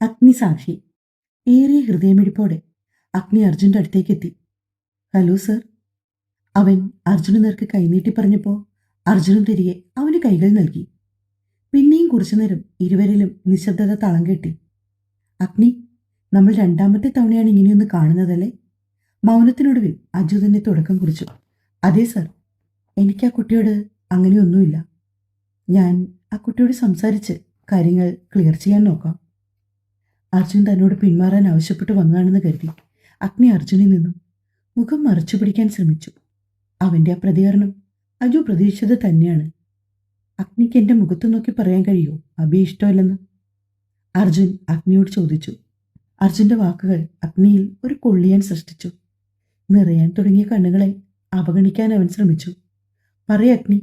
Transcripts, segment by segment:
അഗ്നിസാക്ഷി ഏറിയ ഹൃദയമിടിപ്പോടെ അഗ്നി അർജുൻ്റെ അടുത്തേക്കെത്തി. Hello sir. അവൻ അർജുന് നേർക്ക് കൈനീട്ടി പറഞ്ഞപ്പോൾ അർജുനും തിരികെ അവന് കൈകൾ നൽകി. പിന്നെയും കുറച്ചുനേരം ഇരുവരിലും നിശബ്ദത തളം കെട്ടി. അഗ്നി, നമ്മൾ രണ്ടാമത്തെ തവണയാണ് ഇങ്ങനെയൊന്ന് കാണുന്നതല്ലേ? മൗനത്തിനൊടുവിൽ അജു തന്നെ തുടക്കം കുറിച്ചു. അതെ സർ, എനിക്ക് ആ കുട്ടിയോട് അങ്ങനെയൊന്നുമില്ല. ഞാൻ ആ കുട്ടിയോട് സംസാരിച്ച് കാര്യങ്ങൾ ക്ലിയർ ചെയ്യാൻ നോക്കാം. അർജുൻ തന്നോട് പിന്മാറാൻ ആവശ്യപ്പെട്ട് വന്നതാണെന്ന് കരുതി അഗ്നി അർജുനിൽ നിന്നും മുഖം മറച്ചു പിടിക്കാൻ ശ്രമിച്ചു. അവൻ്റെ ആ പ്രതികരണം അജു പ്രതീക്ഷിച്ചത് തന്നെയാണ്. അഗ്നിക്ക് എൻ്റെ മുഖത്ത് നോക്കി പറയാൻ കഴിയുമോ അബി ഇഷ്ടമല്ലെന്ന്? അർജുൻ അഗ്നിയോട് ചോദിച്ചു. അർജുൻ്റെ വാക്കുകൾ അഗ്നിയിൽ ഒരു കൊള്ളിയാൻ സൃഷ്ടിച്ചു. നിറയാൻ തുടങ്ങിയ കണ്ണുകളെ അവഗണിക്കാൻ അവൻ ശ്രമിച്ചു. പറയ അഗ്നി.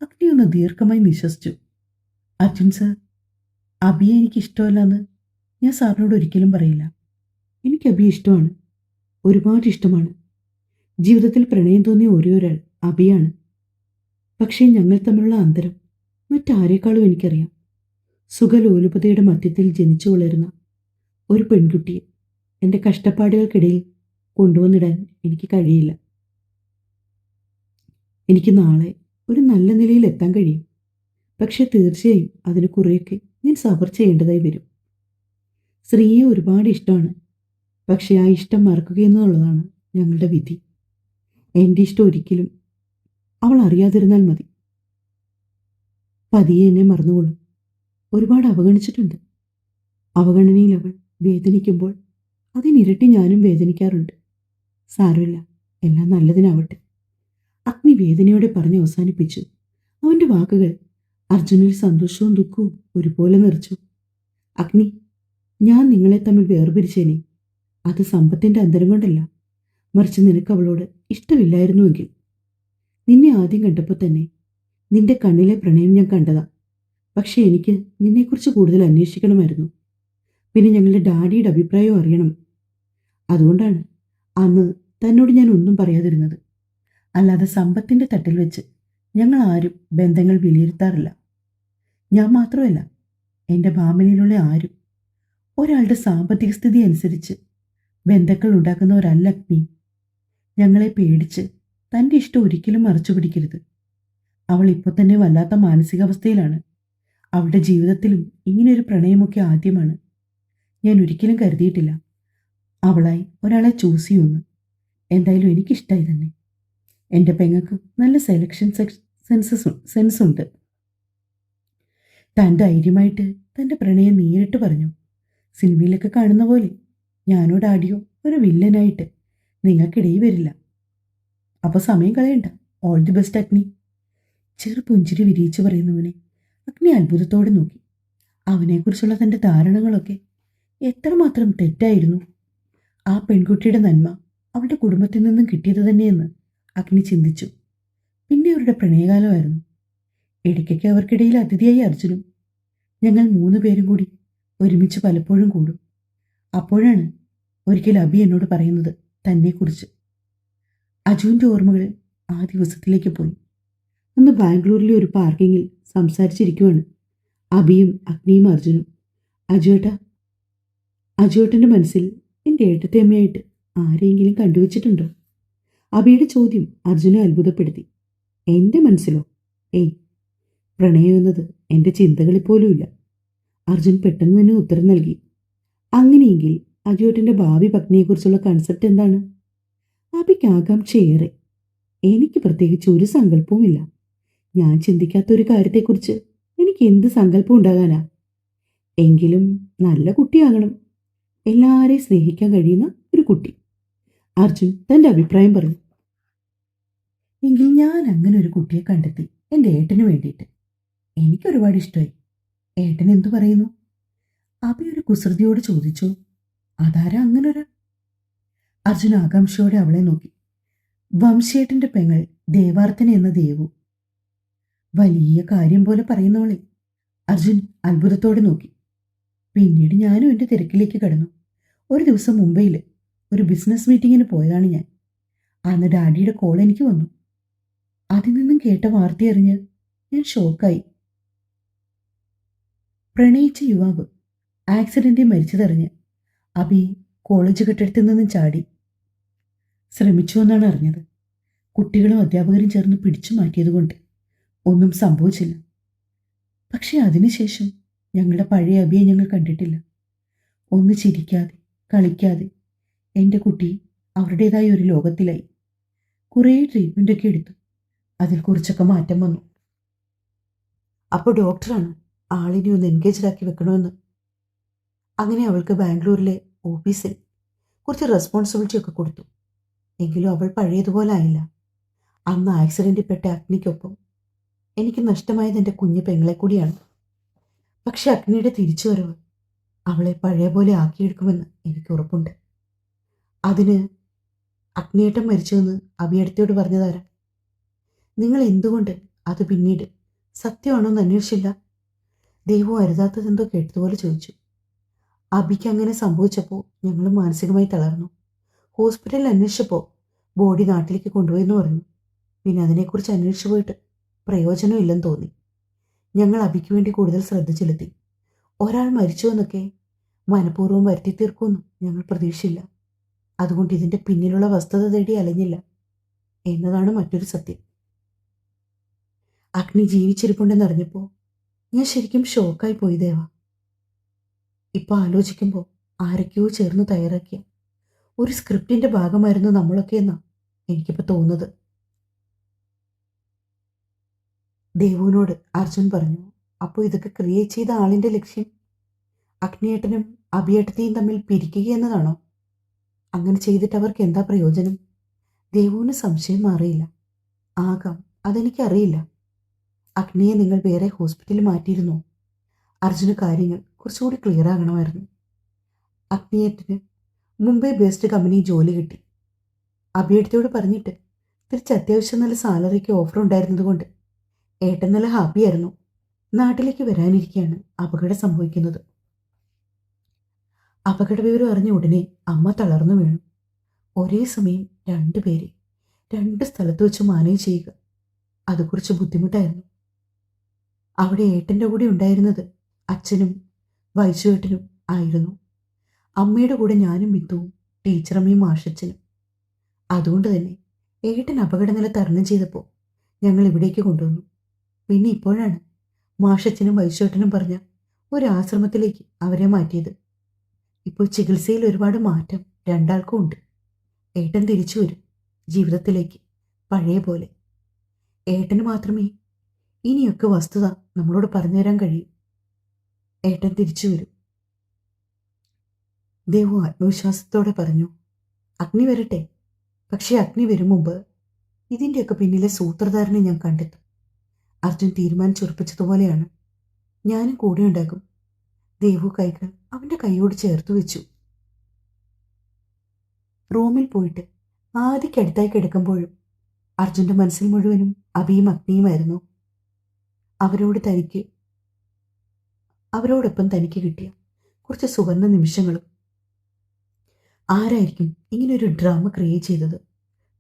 അഗ്നി ഒന്ന് ദീർഘമായി നിശ്വസിച്ചു. അർജുൻ സർ, അബിയെ എനിക്ക് ഇഷ്ടമല്ലെന്ന് ഞാൻ സാറിനോട് ഒരിക്കലും പറയില്ല. എനിക്ക് അബിയെ ഇഷ്ടമാണ്, ഒരുപാട് ഇഷ്ടമാണ്. ജീവിതത്തിൽ പ്രണയം തോന്നിയ ഒരേ ഒരാൾ അബിയാണ്. പക്ഷേ ഞങ്ങൾ തമ്മിലുള്ള അന്തരം മറ്റാരേക്കാളും എനിക്കറിയാം. സുഖലോലുപതയുടെ മധ്യത്തിൽ ജനിച്ചു വളരുന്ന ഒരു പെൺകുട്ടിയെ എൻ്റെ കഷ്ടപ്പാടുകൾക്കിടയിൽ കൊണ്ടുവന്നിടാൻ എനിക്ക് കഴിയില്ല. എനിക്ക് നാളെ ഒരു നല്ല നിലയിൽ എത്താൻ കഴിയും. പക്ഷേ തീർച്ചയായും അതിന് കുറേയൊക്കെ ഞാൻ സഫർ ചെയ്യേണ്ടതായി വരും. സ്ത്രീയെ ഒരുപാട് ഇഷ്ടമാണ്. പക്ഷേ ആ ഇഷ്ടം മറക്കുകയെന്നുള്ളതാണ് ഞങ്ങളുടെ വിധി. എൻ്റെ ഇഷ്ടം ഒരിക്കലും അവൾ അറിയാതിരുന്നാൽ മതി. പതിയെ എന്നെ മറന്നുകൊള്ളും. ഒരുപാട് അവഗണിച്ചിട്ടുണ്ട്. അവഗണനയിൽ അവൾ വേദനിക്കുമ്പോൾ അതിനിരട്ടി ഞാനും വേദനിക്കാറുണ്ട്. സാരമില്ല, എല്ലാം നല്ലതിനാവട്ടെ. അഗ്നി വേദനയോടെ പറഞ്ഞ് അവസാനിപ്പിച്ചു. അവൻ്റെ വാക്കുകൾ അർജുനിൽ സന്തോഷവും ദുഃഖവും ഒരുപോലെ നിറച്ചു. അഗ്നി, ഞാൻ നിങ്ങളെ തമ്മിൽ വേർപിരിച്ചേനെ അത് സമ്പത്തിൻ്റെ അന്തരം കൊണ്ടല്ല, മറിച്ച് നിനക്ക് അവളോട് ഇഷ്ടമില്ലായിരുന്നുവെങ്കിൽ. നിന്നെ ആദ്യം കണ്ടപ്പോൾ തന്നെ നിന്റെ കണ്ണിലെ പ്രണയം ഞാൻ കണ്ടതാ. പക്ഷേ എനിക്ക് നിന്നെക്കുറിച്ച് കൂടുതൽ അന്വേഷിക്കണമായിരുന്നു. പിന്നെ ഞങ്ങളുടെ ഡാഡിയുടെ അഭിപ്രായവും അറിയണം. അതുകൊണ്ടാണ് അന്ന് തന്നോട് ഞാൻ ഒന്നും പറയാതിരുന്നത്. അല്ലാതെ സമ്പത്തിൻ്റെ തട്ടിൽ വെച്ച് ഞങ്ങൾ ആരും ബന്ധങ്ങൾ വിലയിരുത്താറില്ല. ഞാൻ മാത്രമല്ല, എൻ്റെ ഫാമിലിയിലുള്ള ആരും ഒരാളുടെ സാമ്പത്തിക സ്ഥിതി അനുസരിച്ച് ബന്ധങ്ങൾ ഉണ്ടാക്കുന്നവരല്ല അഗ്നി. ഞങ്ങളെ പേടിച്ച് തൻ്റെ ഇഷ്ടം ഒരിക്കലും മറച്ചു പിടിക്കരുത്. അവൾ ഇപ്പോൾ തന്നെ വല്ലാത്ത മാനസികാവസ്ഥയിലാണ്. അവളുടെ ജീവിതത്തിലും ഇങ്ങനെയൊരു പ്രണയമൊക്കെ ആദ്യമാണ്. ഞാൻ ഒരിക്കലും കരുതിയിട്ടില്ല അവളായി ഒരാളെ ചൂസ് ചെയ്യുമെന്ന്. എന്തായാലും എനിക്കിഷ്ടമായി തന്നെ. എൻ്റെ പെങ്ങൾക്ക് നല്ല സെലക്ഷൻ സെൻസ് ഉണ്ട്. താൻ ധൈര്യമായിട്ട് തൻ്റെ പ്രണയം നേരിട്ട് പറഞ്ഞു. സിനിമയിലൊക്കെ കാണുന്ന പോലെ ഞാനോ ഡാഡിയോ ഒരു വില്ലനായിട്ട് നിങ്ങൾക്കിടയിൽ വരില്ല. അപ്പോൾ സമയം കളയണ്ട. ഓൾ ദി ബെസ്റ്റ് അഗ്നി. ചെറു പുഞ്ചിരി വിരിയിച്ചു പറയുന്നവനെ അഗ്നി അത്ഭുതത്തോടെ നോക്കി. അവനെക്കുറിച്ചുള്ള തൻ്റെ ധാരണകളൊക്കെ എത്രമാത്രം തെറ്റായിരുന്നു. ആ പെൺകുട്ടിയുടെ നന്മ അവളുടെ കുടുംബത്തിൽ നിന്നും കിട്ടിയത് തന്നെയെന്ന് അഗ്നി ചിന്തിച്ചു. പിന്നെ അവരുടെ പ്രണയകാലമായിരുന്നു. ഇടയ്ക്കൊക്കെ അവർക്കിടയിൽ അതിഥിയായി അർജുനും. ഞങ്ങൾ 3 പേരും കൂടി ഒരുമിച്ച് പലപ്പോഴും കൂടും. അപ്പോഴാണ് ഒരിക്കൽ അബി എന്നോട് പറയുന്നത് തന്നെക്കുറിച്ച്. അജുവിൻ്റെ ഓർമ്മകൾ ആ ദിവസത്തിലേക്ക് പോയി. അന്ന് ബാംഗ്ലൂരിലെ ഒരു പാർക്കിങ്ങിൽ സംസാരിച്ചിരിക്കുവാണ് അബിയും അഗ്നിയും അർജുനും. അജുവേട്ടൻ്റെ മനസ്സിൽ എൻ്റെ ഏട്ടത്തമ്മയായിട്ട് ആരെയെങ്കിലും കണ്ടുവച്ചിട്ടുണ്ടോ? അബിയുടെ ചോദ്യം അർജുനെ അത്ഭുതപ്പെടുത്തി. എൻ്റെ മനസ്സിലോ? ഏയ്, പ്രണയം എന്നത് എൻ്റെ ചിന്തകളിൽ പോലുമില്ല. അർജുൻ പെട്ടെന്ന് തന്നെ ഉത്തരം നൽകി. അങ്ങനെയെങ്കിൽ അജുവേട്ടൻ്റെ ഭാവി പത്നിയെക്കുറിച്ചുള്ള കൺസെപ്റ്റ് എന്താണ്? അബിക്ക് ആകാംക്ഷയേറെ. എനിക്ക് പ്രത്യേകിച്ച് ഒരു സങ്കല്പവുമില്ല. ഞാൻ ചിന്തിക്കാത്തൊരു കാര്യത്തെക്കുറിച്ച് എനിക്ക് എന്ത് സങ്കല്പം ഉണ്ടാകാനാ? എങ്കിലും നല്ല കുട്ടിയാകണം. എല്ലാവരെയും സ്നേഹിക്കാൻ കഴിയുന്ന ഒരു കുട്ടി. അർജുൻ തൻ്റെ അഭിപ്രായം പറഞ്ഞു. എങ്കിൽ ഞാൻ അങ്ങനെ ഒരു കുട്ടിയെ കണ്ടെത്തി എൻ്റെ ഏട്ടന് വേണ്ടിയിട്ട്. എനിക്കൊരുപാട് ഇഷ്ടമായി. ഏട്ടൻ എന്തു പറയുന്നു? അബി ഒരു കുസൃതിയോട് ചോദിച്ചു. അതാരാ അങ്ങനൊരാൾ? അർജുൻ ആകാംക്ഷയോടെ അവളെ നോക്കി. വംശേട്ടൻ്റെ പെങ്ങൾ ദേവാർത്തന എന്ന ദേവു. വലിയ കാര്യം പോലെ പറയുന്നവളെ അർജുൻ അത്ഭുതത്തോടെ നോക്കി. പിന്നീട് ഞാനും എൻ്റെ തിരക്കിലേക്ക് കടന്നു. ഒരു ദിവസം മുംബൈയിൽ ഒരു ബിസിനസ് മീറ്റിങ്ങിന് പോയതാണ് ഞാൻ. അന്ന് ഡാഡിയുടെ കോൾ എനിക്ക് വന്നു. അതിൽ നിന്നും കേട്ട വാർത്തയറിഞ്ഞ് ഞാൻ ഷോക്കായി. പ്രണയിച്ച യുവാവ് ആക്സിഡന്റിൽ മരിച്ചതറിഞ്ഞ് അബി കോളേജ് കെട്ടിടത്തിൽ നിന്നും ചാടി. ശ്രമിച്ചു എന്നാണ് അറിഞ്ഞത്. കുട്ടികളും അധ്യാപകരും ചേർന്ന് പിടിച്ചു മാറ്റിയതുകൊണ്ട് ഒന്നും സംഭവിച്ചില്ല. പക്ഷെ അതിനുശേഷം ഞങ്ങളുടെ പഴയ അബിയെ ഞങ്ങൾ കണ്ടിട്ടില്ല. ഒന്ന് ചിരിക്കാതെ കളിക്കാതെ എൻ്റെ കുട്ടി അവരുടേതായ ഒരു ലോകത്തിലായി. കുറേ ട്രീറ്റ്മെൻ്റൊക്കെ എടുത്തു. അതിൽ കുറച്ചൊക്കെ മാറ്റം വന്നു. അപ്പോൾ ഡോക്ടറാണ് ആളിനെ ഒന്ന് എൻഗേജ്ഡ് ആക്കി വെക്കണമെന്ന്. അങ്ങനെ അവൾക്ക് ബാംഗ്ലൂരിലെ ഓഫീസിൽ കുറച്ച് റെസ്പോൺസിബിലിറ്റി ഒക്കെ കൊടുത്തു. എങ്കിലും അവൾ പഴയതുപോലെ ആയില്ല. അന്ന് ആക്സിഡൻറ്റിൽ പെട്ട അഗ്നിക്കൊപ്പം എനിക്ക് നഷ്ടമായത് എൻ്റെ കുഞ്ഞു പെങ്ങളെ കൂടിയാണ്. പക്ഷെ അഗ്നിയുടെ തിരിച്ചുവരവ് അവളെ പഴയ പോലെ ആക്കിയെടുക്കുമെന്ന് എനിക്ക് ഉറപ്പുണ്ട്. അതിന് അഗ്നിയേട്ടൻ മരിച്ചുവെന്ന് അഭിയടുത്തോട് പറഞ്ഞതാരാ? നിങ്ങൾ എന്തുകൊണ്ട് അത് പിന്നീട് സത്യമാണോ എന്ന് അന്വേഷിച്ചില്ല? ദൈവം അരുതാത്തതെന്തോ കേട്ടതുപോലെ ചോദിച്ചു. അബിക്ക് അങ്ങനെ സംഭവിച്ചപ്പോൾ ഞങ്ങൾ മാനസികമായി തളർന്നു. ഹോസ്പിറ്റലിൽ അന്വേഷിച്ചപ്പോൾ ബോഡി നാട്ടിലേക്ക് കൊണ്ടുപോയെന്ന് പറഞ്ഞു. പിന്നെ അതിനെക്കുറിച്ച് അന്വേഷിച്ചു പോയിട്ട് പ്രയോജനമില്ലെന്ന് തോന്നി. ഞങ്ങൾ അബിക്ക് വേണ്ടി കൂടുതൽ ശ്രദ്ധ ചെലുത്തി. ഒരാൾ മരിച്ചു എന്നൊക്കെ മനഃപൂർവ്വം വരുത്തി തീർക്കുമെന്നും ഞങ്ങൾ പ്രതീക്ഷയില്ല. അതുകൊണ്ട് ഇതിൻ്റെ പിന്നിലുള്ള വസ്തുത തേടി അലഞ്ഞില്ല എന്നതാണ് മറ്റൊരു സത്യം. അഗ്നി ജീവിച്ചിരിപ്പുണ്ടെന്നറിഞ്ഞപ്പോൾ ഞാൻ ശരിക്കും ഷോക്കായി പോയി ദേവ. ഇപ്പോൾ ആലോചിക്കുമ്പോൾ ആരൊക്കെയോ ചേർന്ന് തയ്യാറാക്കിയ ഒരു സ്ക്രിപ്റ്റിൻ്റെ ഭാഗമായിരുന്നു നമ്മളൊക്കെ എന്നാണ് എനിക്കിപ്പോൾ തോന്നുന്നത്. ദേവുവിനോട് അർജുൻ പറഞ്ഞു. അപ്പോൾ ഇതൊക്കെ ക്രിയേറ്റ് ചെയ്ത ആളിൻ്റെ ലക്ഷ്യം അഗ്നിയേട്ടനും അഭിയേട്ടത്തെയും തമ്മിൽ പിരിക്കുക എന്നതാണോ? അങ്ങനെ ചെയ്തിട്ട് അവർക്ക് എന്താ പ്രയോജനം? ദേവുവിന് സംശയം മാറിയില്ല. ആകാം, അതെനിക്കറിയില്ല. അഗ്നിയെ നിങ്ങൾ വേറെ ഹോസ്പിറ്റലിൽ മാറ്റിയിരുന്നോ? അർജുന് കാര്യങ്ങൾ കുറച്ചുകൂടി ക്ലിയർ ആകണമായിരുന്നു. അഗ്നിയേട്ടന് മുംബൈ ബേസ്ഡ് കമ്പനി ജോലി കിട്ടി. അഭിയേട്ടത്തോട് പറഞ്ഞിട്ട് തിരിച്ച് അത്യാവശ്യം നല്ല സാലറിക്ക് ഓഫർ ഉണ്ടായിരുന്നതുകൊണ്ട് ഏട്ടൻ നല്ല ഹാപ്പിയായിരുന്നു. നാട്ടിലേക്ക് വരാനിരിക്കുകയാണ് അപകടം സംഭവിക്കുന്നത്. അപകട വിവരം അറിഞ്ഞ ഉടനെ അമ്മ തളർന്നു വീണു. ഒരേ സമയം രണ്ടുപേരെ രണ്ട് സ്ഥലത്ത് വെച്ച് മാനേജ് ചെയ്യുക അത് കുറച്ച് ബുദ്ധിമുട്ടായിരുന്നു. അവിടെ ഏട്ടൻ്റെ കൂടെ ഉണ്ടായിരുന്നത് അച്ഛനും വൈശുവേട്ടനും ആയിരുന്നു. അമ്മയുടെ കൂടെ ഞാനും മിത്തുവും ടീച്ചറമ്മയും മാഷച്ചനും. അതുകൊണ്ട് തന്നെ ഏട്ടൻ അപകടനില തരണം ചെയ്തപ്പോൾ ഞങ്ങൾ ഇവിടേക്ക് കൊണ്ടുവന്നു. പിന്നെ ഇപ്പോഴാണ് മാഷച്ചനും വൈശുവേട്ടനും പറഞ്ഞ ഒരു ആശ്രമത്തിലേക്ക് അവരെ മാറ്റിയത്. ഇപ്പോൾ ചികിത്സയിൽ ഒരുപാട് മാറ്റം രണ്ടാൾക്കും ഉണ്ട്. ഏട്ടൻ തിരിച്ചു വരും ജീവിതത്തിലേക്ക് പഴയ പോലെ. ഏട്ടന് മാത്രമേ ഇനിയൊക്കെ വസ്തുത നമ്മളോട് പറഞ്ഞു തരാൻ കഴിയൂ. ഏട്ടൻ തിരിച്ചു വരും. ദേവു ആത്മവിശ്വാസത്തോടെ പറഞ്ഞു. അഗ്നി വരട്ടെ. പക്ഷേ അഗ്നി വരും മുമ്പ് ഇതിൻ്റെയൊക്കെ പിന്നിലെ സൂത്രധാരനെ ഞാൻ കണ്ടെത്തും. അർജുൻ തീരുമാനിച്ചുറപ്പിച്ചതുപോലെയാണ്. ഞാനും കൂടെ ഉണ്ടാകും. ദേവു കൈകൾ അവൻ്റെ കൈയോട് ചേർത്ത് വെച്ചു. റൂമിൽ പോയിട്ട് ആദിക്കടുത്തായി കിടക്കുമ്പോഴും അർജുൻ്റെ മനസ്സിൽ മുഴുവനും അഭിയും അഗ്നിയുമായിരുന്നു. അവരോടൊപ്പം തനിക്ക് കിട്ടിയ കുറച്ച് സുവർണ നിമിഷങ്ങളും. ആരായിരിക്കും ഇങ്ങനൊരു ഡ്രാമ ക്രിയേറ്റ് ചെയ്തത്?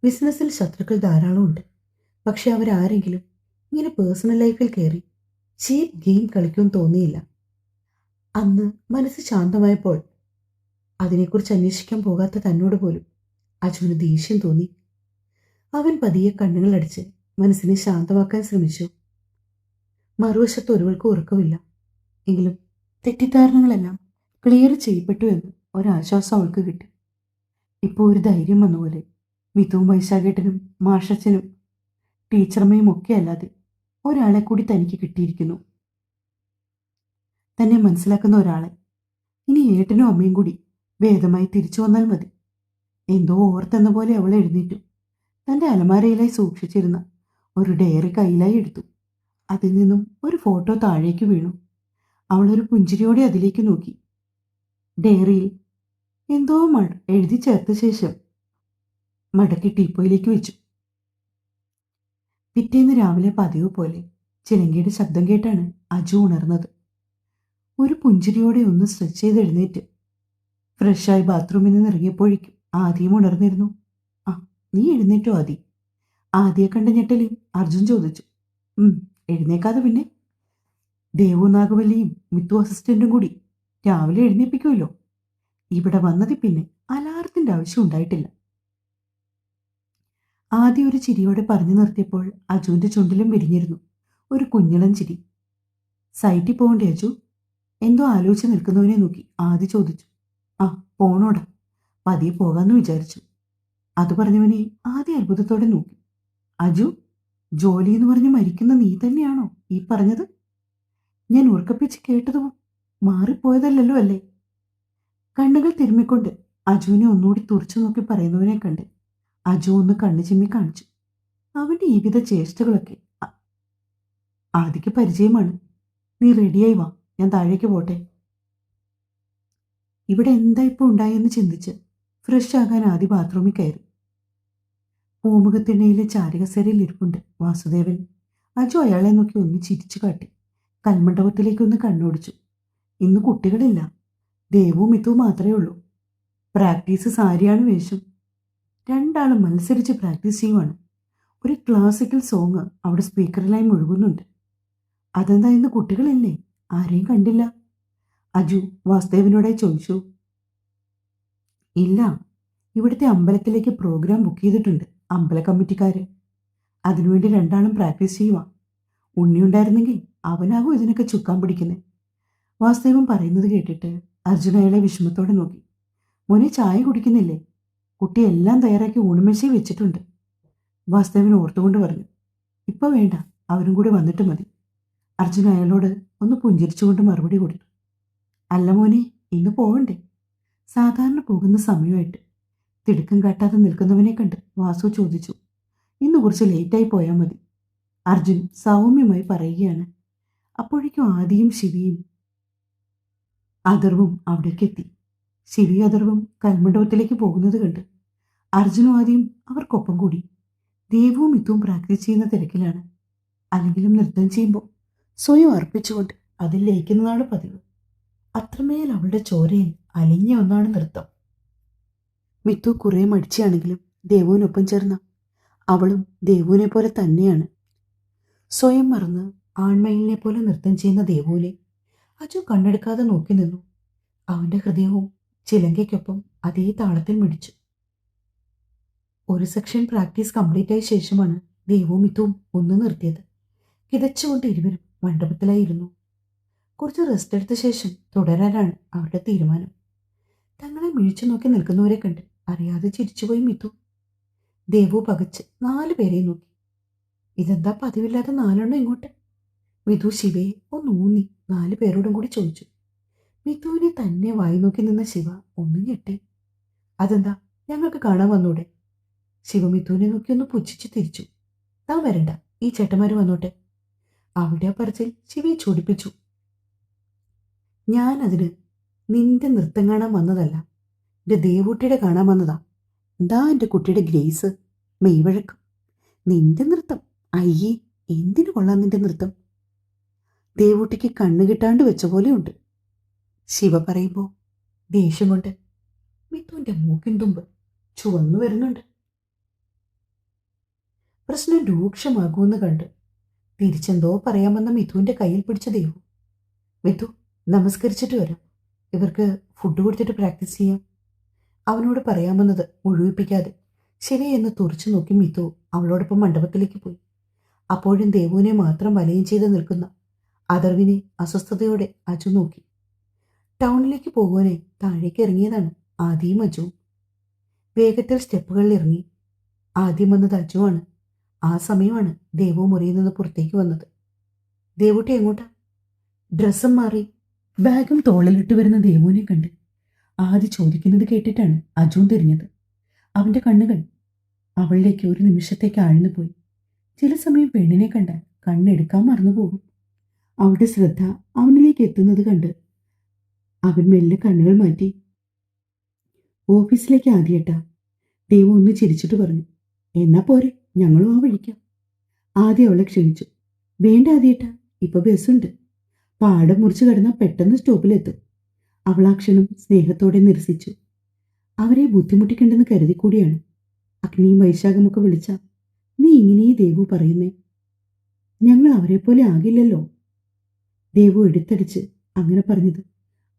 ബിസിനസ്സിൽ ശത്രുക്കൾ ധാരാളമുണ്ട്. പക്ഷെ അവരാരെങ്കിലും ഇങ്ങനെ പേഴ്സണൽ ലൈഫിൽ കയറി ചീപ്പ് ഗെയിം കളിക്കുമെന്ന് തോന്നിയില്ല. അന്ന് മനസ്സ് ശാന്തമായപ്പോൾ അതിനെക്കുറിച്ച് അന്വേഷിക്കാൻ പോകാത്ത തന്നോട് പോലും അജുവിന് ദേഷ്യം തോന്നി. അവൻ പതിയെ കണ്ണുകളടിച്ച് മനസ്സിനെ ശാന്തമാക്കാൻ ശ്രമിച്ചു. മറുവശത്ത് ഒരുവൾക്ക് ഉറക്കമില്ല. എങ്കിലും തെറ്റിദ്ധാരണകളെല്ലാം ക്ലിയർ ചെയ്യപ്പെട്ടു എന്ന് ഒരാശ്വാസം അവൾക്ക് കിട്ടി. ഇപ്പോൾ ഒരു ധൈര്യം വന്നപോലെ മിതുവും വൈശാഖേട്ടനും മാഷച്ചനും ടീച്ചർമ്മയും ഒക്കെ അല്ലാതെ ഒരാളെ കൂടി തനിക്ക് കിട്ടിയിരിക്കുന്നു. തന്നെ മനസ്സിലാക്കുന്ന ഒരാളെ. ഇനി ഏട്ടനും അമ്മയും കൂടി ഭേദമായി തിരിച്ചു വന്നാൽ മതി. എന്തോ ഓർത്തെന്ന പോലെ അവൾ എഴുന്നേറ്റു. തൻ്റെ അലമാരയിലായി സൂക്ഷിച്ചിരുന്ന ഒരു ഡയറി കയ്യിലായി എടുത്തു. അതിൽ നിന്നും ഒരു ഫോട്ടോ താഴേക്ക് വീണു. അവളൊരു പുഞ്ചിരിയോടെ അതിലേക്ക് നോക്കി. ഡയറിയിൽ എന്തോ എഴുതി ചേർത്ത ശേഷം മടക്കി ടീപ്പോയിലേക്ക് വെച്ചു. പിറ്റേന്ന് രാവിലെ പതിവ് പോലെ ചിലങ്കയുടെ ശബ്ദം കേട്ടാണ് അജു ഉണർന്നത്. ഒരു പുഞ്ചിരിയോടെ ഒന്ന് സ്ട്രെച്ച് ചെയ്ത് എഴുന്നേറ്റ് ഫ്രഷായി ബാത്റൂമിൽ നിന്ന് ഇറങ്ങിയപ്പോഴേക്കും ആദ്യം ഉണർന്നിരുന്നു. ആ, നീ എഴുന്നേറ്റോ ആദി? ആദ്യെ കണ്ട ഞെട്ടലിൽ അർജുൻ ചോദിച്ചു. എഴുന്നേക്കാതെ പിന്നെ? ദേവു നാഗവല്ലിയും മിത്തു അസിസ്റ്റന്റും കൂടി രാവിലെ എഴുന്നേൽപ്പിക്കുമല്ലോ. ഇവിടെ വന്നതിൽ പിന്നെ അലാറത്തിൻ്റെ ആവശ്യം ഉണ്ടായിട്ടില്ല. ആദ്യം ഒരു ചിരിയോടെ പറഞ്ഞു നിർത്തിയപ്പോൾ അജുവിൻ്റെ ചുണ്ടിലും വിരിഞ്ഞിരുന്നു ഒരു കുഞ്ഞിളം ചിരി. സൈറ്റിൽ പോകണ്ടേ അജു? എന്തോ ആലോചിച്ച് നിൽക്കുന്നവനെ നോക്കി ആദ്യ ചോദിച്ചു. ആ, പോണോടാ, പതിയെ പോകാമെന്ന് വിചാരിച്ചു. അത് പറഞ്ഞവനെ ആദ്യ അത്ഭുതത്തോടെ നോക്കി. അജു, ജോലി എന്ന് പറഞ്ഞ് മരിക്കുന്ന നീ തന്നെയാണോ ഈ പറഞ്ഞത്? ഞാൻ ഉറക്കപ്പിച്ച് കേട്ടതും മാറിപ്പോയതല്ലല്ലോ അല്ലേ? കണ്ണുകൾ തിരുമ്മിക്കൊണ്ട് അജുവിനെ ഒന്നുകൂടി തുറച്ചു നോക്കി പറയുന്നവനെ കണ്ട് അജു ഒന്ന് കണ്ണു ചിമ്മി കാണിച്ചു. അവൻ്റെ ഈ വിധ ചേഷ്ടകളൊക്കെ ആദിക്ക് പരിചയമാണ്. നീ റെഡിയായി വാ, ഞാൻ താഴേക്ക് പോട്ടെ. ഇവിടെ എന്താ ഇപ്പോൾ ഉണ്ടായെന്ന് ചിന്തിച്ച് ഫ്രഷ് ആകാൻ ആദ്യ ബാത്റൂമിൽ കയറി. പൂമുഖത്തിണ്ണയിലെ ചാരുകസേരയിൽ ഇരിപ്പുണ്ട് വാസുദേവൻ. അജു അയാളെ നോക്കി ഒന്ന് ചിരിച്ചു കാട്ടി കൽമണ്ഡപത്തിലേക്കൊന്ന് കണ്ണോടിച്ചു. ഇന്ന് കുട്ടികളില്ല, ദേവും മിത്തുവും മാത്രമേ ഉള്ളൂ. പ്രാക്ടീസ് സാരിയാണ് വേഷം. രണ്ടാളും മത്സരിച്ച് പ്രാക്ടീസ് ചെയ്യുവാണ്. ഒരു ക്ലാസിക്കൽ സോങ് അവിടെ സ്പീക്കറിലായി മുഴുകുന്നുണ്ട്. അതെന്താ ഇന്ന് കുട്ടികളില്ലേ? ആരെയും കണ്ടില്ല? അജു വാസുദേവനോടായി ചോദിച്ചു. ഇല്ല, ഇവിടുത്തെ അമ്പലത്തിലേക്ക് പ്രോഗ്രാം ബുക്ക് ചെയ്തിട്ടുണ്ട് അമ്പല കമ്മിറ്റിക്കാര്. അതിനുവേണ്ടി രണ്ടാളും പ്രാക്ടീസ് ചെയ്യുക. ഉണ്ണിയുണ്ടായിരുന്നെങ്കിൽ അവനാകും ഇതിനൊക്കെ ചുക്കാൻ പിടിക്കുന്നത്. വാസുദേവൻ പറയുന്നത് കേട്ടിട്ട് അർജുന അയാളെ വിഷമത്തോടെ നോക്കി. മോനെ, ചായ കുടിക്കുന്നില്ലേ? കുട്ടി എല്ലാം തയ്യാറാക്കി ഊണുമേശയിൽ വെച്ചിട്ടുണ്ട്. വാസുദേവൻ ഓർത്തുകൊണ്ട് പറഞ്ഞു. ഇപ്പം വേണ്ട, അവരും കൂടി വന്നിട്ട് മതി. അർജുന അയാളോട് ഒന്ന് പുഞ്ചിരിച്ചുകൊണ്ട് മറുപടി കൊടുത്തു. അല്ല മോനെ, ഇന്ന് പോവണ്ടേ? സാധാരണ പോകുന്ന സമയമായിട്ട് തിടുക്കം കാട്ടാതെ നിൽക്കുന്നവനെ കണ്ട് വാസു ചോദിച്ചു. ഇന്ന് കുറച്ച് ലേറ്റായി പോയാൽ മതി, അർജുൻ സൗമ്യമായി പറയുകയാണ്. അപ്പോഴേക്കും ആദിയും ശിവിയും അഥർവും അവിടേക്കെത്തി. ശിവി അഥർവും കൽമണ്ഡപത്തിലേക്ക് പോകുന്നത് കണ്ട് അർജുനും ആദിയും അവർക്കൊപ്പം കൂടി. ദേവും മിത്തുവും പ്രാക്ടീസ് ചെയ്യുന്ന തിരക്കിലാണ്. അല്ലെങ്കിലും നൃത്തം ചെയ്യുമ്പോൾ സ്വയം അർപ്പിച്ചുകൊണ്ട് അതിൽ ലയിക്കുന്നതാണ് പതിവ്. അത്രമേൽ അവളുടെ ചോരയിൽ അലിഞ്ഞ ഒന്നാണ് നൃത്തം. മിത്തു കുറേ മടിച്ചാണെങ്കിലും ദേവുവിനൊപ്പം ചേർന്ന അവളും ദേവുവിനെ പോലെ തന്നെയാണ്. സ്വയം മറന്ന് ആൺമയിലിനെ പോലെ നൃത്തം ചെയ്യുന്ന ദേവുവിനെ അജു കണ്ണെടുക്കാതെ നോക്കി നിന്നു. അവൻ്റെ ഹൃദയവും ചിലങ്കയ്ക്കൊപ്പം അതേ താളത്തിൽ മിടിച്ചു. ഒരു സെക്ഷൻ പ്രാക്ടീസ് കംപ്ലീറ്റ് ആയ ശേഷമാണ് ദേവും മിത്തുവും ഒന്ന് നിർത്തിയത്. കിതച്ചുകൊണ്ട് ഇരുവരും മണ്ഡപത്തിലായിരുന്നു. കുറച്ച് റെസ്റ്റ് എടുത്ത ശേഷം തുടരാനാണ് അവരുടെ തീരുമാനം. തങ്ങളെ മിഴിച്ചു നോക്കി നിൽക്കുന്നവരെ കണ്ട് അറിയാതെ ചിരിച്ചുപോയി മിത്തു. ദേവു പകച്ച് 4 പേരെയും നോക്കി. ഇതെന്താ പതിവില്ലാതെ 4 ഇങ്ങോട്ട്? മിതു ശിവയെ ഒന്ന് ഊന്നി 4 പേരോടും കൂടി ചോദിച്ചു. മിത്തുവിനെ തന്നെ വായി നോക്കി നിന്ന ശിവ ഒന്ന് ഞെട്ടി. അതെന്താ, ഞങ്ങൾക്ക് കാണാൻ വന്നൂടെ? ശിവ മിത്തുവിനെ നോക്കി ഒന്ന് പുച്ഛിച്ച് തിരിച്ചു. താൻ വരണ്ട, ഈ ചേട്ടന്മാർ വന്നോട്ടെ. അവിടെ ആ പറച്ചിൽ ശിവയെ ചൂടിപ്പിച്ചു. ഞാനതിന് നിന്റെ നൃത്തം കാണാൻ വന്നതല്ല, എൻ്റെ ദേവൂട്ടിയുടെ കാണാൻ വന്നതാ. എന്താ എൻ്റെ കുട്ടിയുടെ ഗ്രേസ്, മെയ്വഴക്കം. നിന്റെ നൃത്തം, അയ്യേ, എന്തിനു കൊള്ളാം നിന്റെ നൃത്തം. ദേവൂട്ടിക്ക് കണ്ണു കിട്ടാണ്ട് വെച്ച പോലെയുണ്ട്. ശിവ പറയുമ്പോൾ ദേഷ്യം കൊണ്ട് മിത്തുവിൻ്റെ മൂക്കിൻ തുമ്പ് ചുവന്നു വരുന്നുണ്ട്. പ്രശ്നം രൂക്ഷമാകുമെന്ന് കണ്ട് തിരിച്ചെന്തോ പറയാമെന്ന മിഥുവിൻ്റെ കയ്യിൽ പിടിച്ച ദേവു. മിഥു, നമസ്കരിച്ചിട്ട് വരാം, ഇവർക്ക് ഫുഡ് കൊടുത്തിട്ട് പ്രാക്ടീസ് ചെയ്യാം. അവനോട് പറയാമെന്നത് മുഴുവിപ്പിക്കാതെ ശരിയെന്ന് തുറച്ചു നോക്കി മിഥു അവളോടൊപ്പം മണ്ഡപത്തിലേക്ക് പോയി. അപ്പോഴും ദേവുവിനെ മാത്രം വലയം ചെയ്ത് നിൽക്കുന്ന അഥർവിനെ അസ്വസ്ഥതയോടെ അജു നോക്കി. ടൗണിലേക്ക് പോകുവാനെ താഴേക്ക് ഇറങ്ങിയതാണ് ആദിയും അജുവും. വേഗത്തിൽ സ്റ്റെപ്പുകളിൽ ഇറങ്ങി. ആദ്യം വന്നത് അജുവാണ്. ആ സമയമാണ് ദേവു മുറിയിൽ നിന്ന് പുറത്തേക്ക് വന്നത്. ദേവൂട്ടി എങ്ങോട്ടാ? ഡ്രസ്സും മാറി ബാഗും തോളിലിട്ട് വരുന്ന ദേവുവിനെ കണ്ട് ആദ്യം ചോദിക്കുന്നത് കേട്ടിട്ടാണ് അജുവും തിരിഞ്ഞത്. അവൻ്റെ കണ്ണുകൾ അവളിലേക്ക് ഒരു നിമിഷത്തേക്ക് ആഴ്ന്നു പോയി. ചില സമയം പെണ്ണിനെ കണ്ടാൽ കണ്ണെടുക്കാൻ മറന്നുപോകും. അവളുടെ ശ്രദ്ധ അവനിലേക്ക് എത്തുന്നത് കണ്ട് അവൻ മെല്ലെ കണ്ണുകൾ മാറ്റി. ഓഫീസിലേക്ക് ആദ്യേട്ടാ. ദേവു ഒന്ന് ചിരിച്ചിട്ട് പറഞ്ഞു. എന്നാ പോരെ, ഞങ്ങളും ആ വഴിക്കാം. ആദ്യം അവളെ ക്ഷണിച്ചു. വേണ്ട ആദ്യേട്ടാ, ഇപ്പൊ ബസ്സുണ്ട്. പാടം മുറിച്ച് കിടന്നാൽ പെട്ടെന്ന് സ്റ്റോപ്പിലെത്തും. അവൾ ആ ക്ഷണം സ്നേഹത്തോടെ നിരസിച്ചു. അവരെ ബുദ്ധിമുട്ടിക്കണ്ടെന്ന് കരുതി കൂടിയാണ്. അഗ്നിയും വൈശാഖമൊക്കെ വിളിച്ച നീ ഇങ്ങനെ ദേവു പറയുന്നേ? ഞങ്ങൾ അവരെ പോലെ ആകില്ലല്ലോ. ദേവു എടുത്തടിച്ച് അങ്ങനെ പറഞ്ഞത്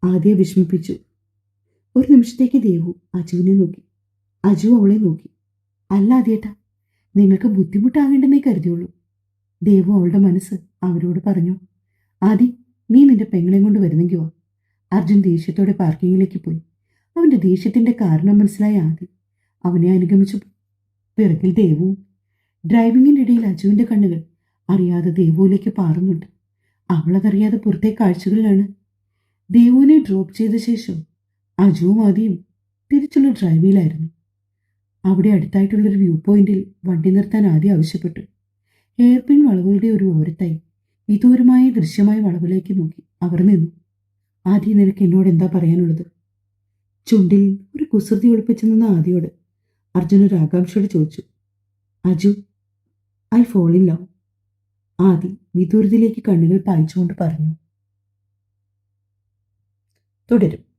ആദ്യ വിഷമിപ്പിച്ചു. ഒരു നിമിഷത്തേക്ക് ദേവു അജുവിനെ നോക്കി. അജു അവളെ നോക്കി. അല്ല ആദ്യേട്ടാ, നിങ്ങൾക്ക് ബുദ്ധിമുട്ടാകേണ്ടെന്നേ കരുതിയുള്ളൂ. ദേവു അവളുടെ മനസ്സ് അവരോട് പറഞ്ഞു. ആദി, നീ നിന്റെ പെങ്ങളെ കൊണ്ട് വരുന്നെങ്കിൽ വാ. അർജുൻ ദേഷ്യത്തോടെ പാർക്കിങ്ങിലേക്ക് പോയി. അവന്റെ ദേഷ്യത്തിന്റെ കാരണം മനസ്സിലായ ആദി അവനെ അനുഗമിച്ചു. പിറകിൽ ദേവുവും. ഡ്രൈവിങ്ങിന്റെ ഇടയിൽ അജുവിന്റെ കണ്ണുകൾ അറിയാതെ ദേവുവിലേക്ക് പാറുന്നുണ്ട്. അവളതറിയാതെ പുറത്തെ കാഴ്ചകളിലാണ്. ദേവുവിനെ ഡ്രോപ്പ് ചെയ്ത ശേഷം അജുവും ആദിയും തിരിച്ചുള്ള ഡ്രൈവിലായിരുന്നു. അവിടെ അടുത്തായിട്ടുള്ളൊരു വ്യൂ പോയിന്റിൽ വണ്ടി നിർത്താൻ ആദ്യം ആവശ്യപ്പെട്ടു. ഹെയർപിൻ വളവുകളുടെ ഒരു ഓരത്തായി വിദൂരമായ ദൃശ്യമായ വളവിലേക്ക് നോക്കി അവർ നിന്നു. ആദ്യം നിനക്ക് എന്നോട് എന്താ പറയാനുള്ളത്? ചുണ്ടിൽ ഒരു കുസൃതി ഒളിപ്പിച്ചു നിന്ന ആദിയോട് അർജുൻ ഒരു ആകാംക്ഷയോട് ചോദിച്ചു. Aju, I fall in love. Aadi വിദൂരത്തിലേക്ക് കണ്ണുകൾ പായിച്ചുകൊണ്ട് പറഞ്ഞു. തുടരും.